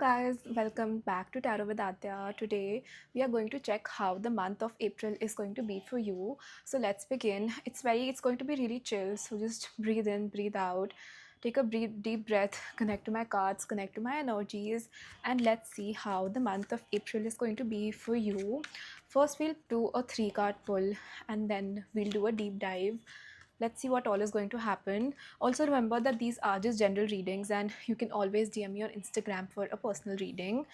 guys, welcome back to Tarot with Adya. Today we are going to check how the month of April is going to be for you. So let's begin. It's going to be really chill. So just breathe in, breathe out. Take a deep breath, connect to my cards, connect to my energies, and let's see how the month of April is going to be for you. First, we'll do a three card pull and then we'll do a deep dive. Let's see what all is going to happen. Also, remember that these are just general readings and you can always DM me on Instagram for a personal reading.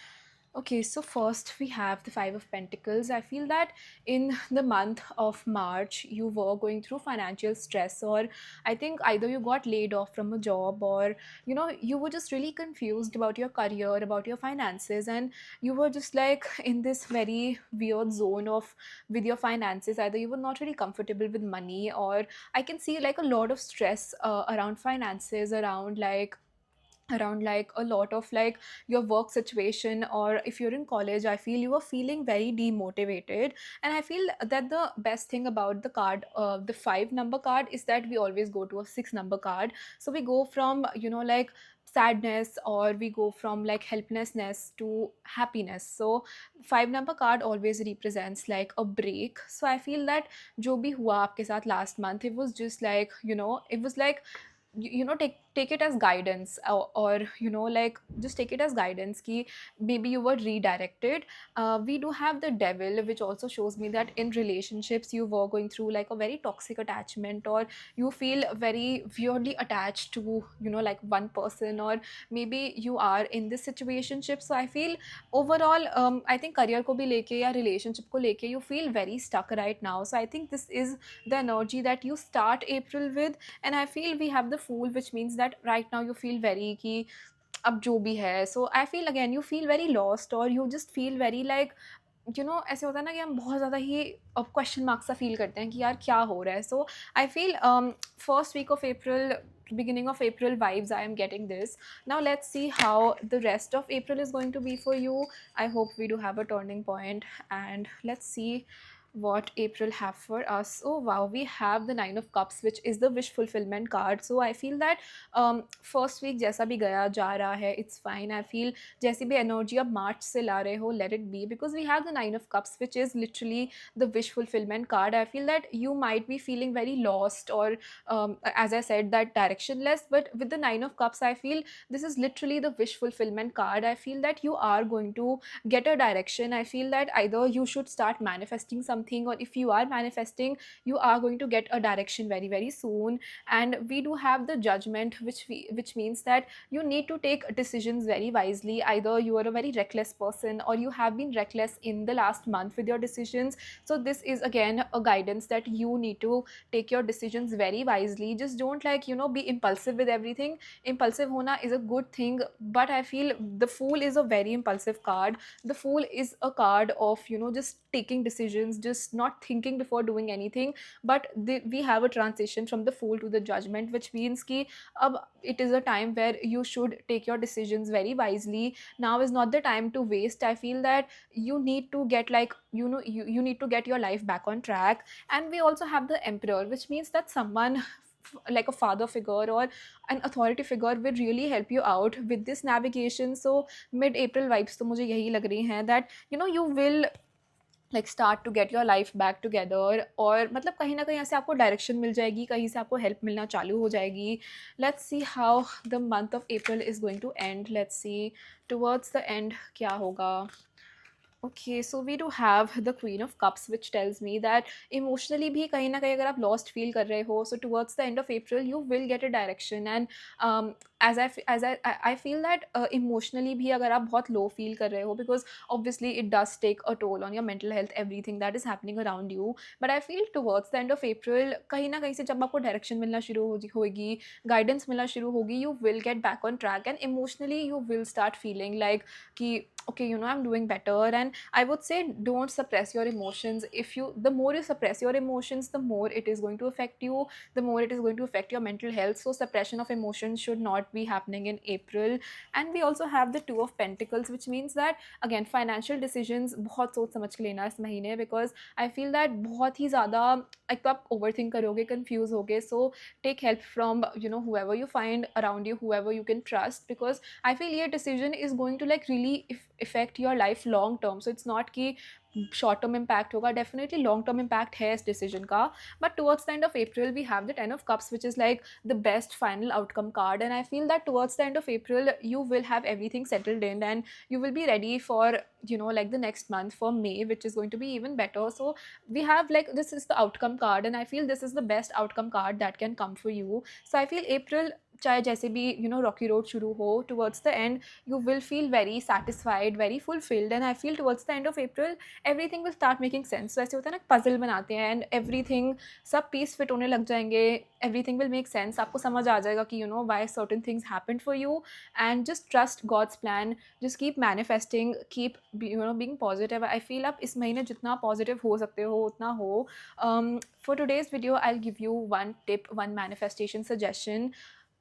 Okay, so first we have the Five of Pentacles. I feel that in the month of March, you were going through financial stress, or I think either you got laid off from a job, or you were just really confused about your career, about your finances, and you were just like in this very weird zone of with your finances. Either you were not really comfortable with money, or I can see like a lot of stress around finances, around a lot of like your work situation, or if you're in college, I feel you are feeling very demotivated. And I feel that the best thing about the card, the 5 number card, is that we always go to a 6 number card. So we go from like sadness, or we go from like helplessness to happiness. So 5 number card always represents like a break. So I feel that जो भी हुआ आपके साथ last month, it was just like it was like take it as guidance, or like just take it as guidance ki maybe you were redirected. We do have the devil, which also shows me that in relationships you were going through like a very toxic attachment, or you feel very weirdly attached to like one person, or maybe you are in this situationship. So I feel overall, I think career ko bhi leke ya relationship ko leke you feel very stuck right now. So I think this is the energy that you start April with. And I feel we have the fool, which means that right now you feel very ki अब जो भी है. So I feel again you feel very lost, or you just feel very like ऐसे होता है ना कि हम बहुत ज़्यादा ही अब क्वेश्चन मार्क सा फील करते हैं कि यार क्या हो रहा है. So I feel first week of April, beginning of April vibes I am getting this. Now let's see how the rest of April is going to be for you. I hope we do have a turning point, and let's see what April have for us. Oh wow, we have the Nine of Cups, which is the wish fulfillment card. So I feel that first week जैसा भी गया जा रहा है, it's fine. I feel जैसी भी energy आप March से ला रहे हो, let it be, because we have the Nine of Cups, which is literally the wish fulfillment card. I feel that you might be feeling very lost, or as I said, that directionless. But with the Nine of Cups, I feel this is literally the wish fulfillment card. I feel that you are going to get a direction. I feel that either you should start manifesting something, or if you are manifesting, you are going to get a direction very very soon. And we do have the Judgment, which means that you need to take decisions very wisely. Either you are a very reckless person, or you have been reckless in the last month with your decisions. So this is again a guidance that you need to take your decisions very wisely. Just don't like be impulsive with everything. Impulsive hona is a good thing, but I feel the Fool is a very impulsive card. The Fool is a card of just taking decisions, just not thinking before doing anything. But we have a transition from the Fool to the Judgment, which means ki it is a time where you should take your decisions very wisely. Now is not the time to waste. I feel that you need to get like you need to get your life back on track. And we also have the Emperor, which means that someone like a father figure or an authority figure will really help you out with this navigation. So mid April vibes तो मुझे यही लग रही हैं that you will like start to get your life back together, और मतलब कहीं ना कहीं ऐसे आपको डायरेक्शन मिल जाएगी, कहीं से आपको हेल्प मिलना चालू हो जाएगी. Let's see how the month of April is going to end. Let's see towards the end क्या होगा. Okay, so we do have the Queen of Cups, which tells me that emotionally भी कहीं ना कहीं अगर आप lost feel कर रहे हो, so towards the end of April you will get a direction. And as I feel that emotionally भी अगर आप बहुत low feel कर रहे हो, because obviously it does take a toll on your mental health, everything that is happening around you. But I feel towards the end of April कहीं ना कहीं से जब आपको direction मिलना शुरू होगी, guidance मिलना शुरू होगी, you will get back on track, and emotionally you will start feeling like कि okay, I'm doing better. And I would say don't suppress your emotions. The more you suppress your emotions, the more it is going to affect you, the more it is going to affect your mental health. So suppression of emotions should not what be happening in April. And we also have the Two of Pentacles, which means that again financial decisions बहुत सोच समझ के लेना इस महीने, because I feel that बहुत ही ज़्यादा एक तो आप overthink करोगे, confuse होगे. So take help from whoever you find around you, whoever you can trust, because I feel your decision is going to like really affect your life long term. So it's not कि short term impact होगा, definitely long term impact है इस decision का. But towards the end of April we have the ten of cups, which is like the best final outcome card, and I feel that towards the end of April you will have everything settled in and you will be ready for like the next month, for May, which is going to be even better. So we have like, this is the outcome card, and I feel this is the best outcome card that can come for you. So I feel April, चाहे जैसे भी Rocky road शुरू हो, towards the and you will feel very satisfied, very fulfilled, and I feel towards the end of April everything will start making sense. So ऐसे होता है ना, puzzle बनाते हैं एंड एवरीथिंग सब पीस फिट होने लग जाएंगे, everything will make sense, आपको समझ आ जाएगा कि why certain things happened for you, and just trust God's plan, just keep manifesting, keep being positive. I feel आप इस महीने जितना positive हो सकते हो उतना हो. For today's video I'll give you one tip, one manifestation suggestion.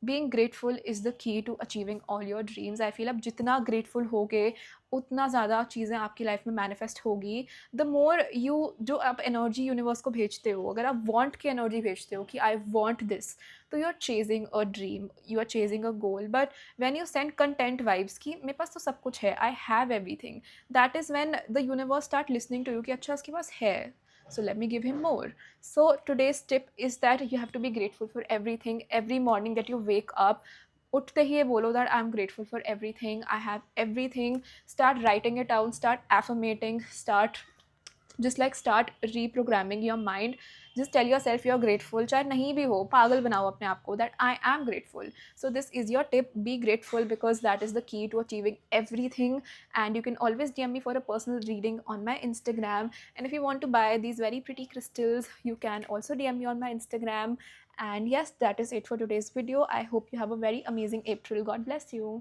Being grateful is the key to achieving all your dreams. I feel आप जितना grateful होगे उतना ज़्यादा चीज़ें आपकी लाइफ में मैनिफेस्ट होगी. द मोर यू, जो आप एनर्जी यूनिवर्स को भेजते हो, अगर आप वांट की एनर्जी भेजते हो कि आई वांट दिस, तो you are chasing a dream, you are chasing a goal. But when you send content vibes कि मेरे पास तो सब कुछ है, I have everything, that is when the universe start listening to you कि अच्छा उसके पास है, so let me give him more. So today's tip is that you have to be grateful for everything. Every morning that you wake up, उठते ही ये बोलो that I'm grateful for everything, I have everything. Start writing it down, start affirmating, start reprogramming your mind. Just tell yourself you're grateful, चाहे नहीं भी हो, पागल बनाओ अपने आप को that I am grateful. So this is your tip, be grateful, because that is the key to achieving everything. And you can always DM me for a personal reading on my Instagram, and if you want to buy these very pretty crystals, you can also DM me on my Instagram. And yes, that is it for today's video. I hope you have a very amazing April. God bless you.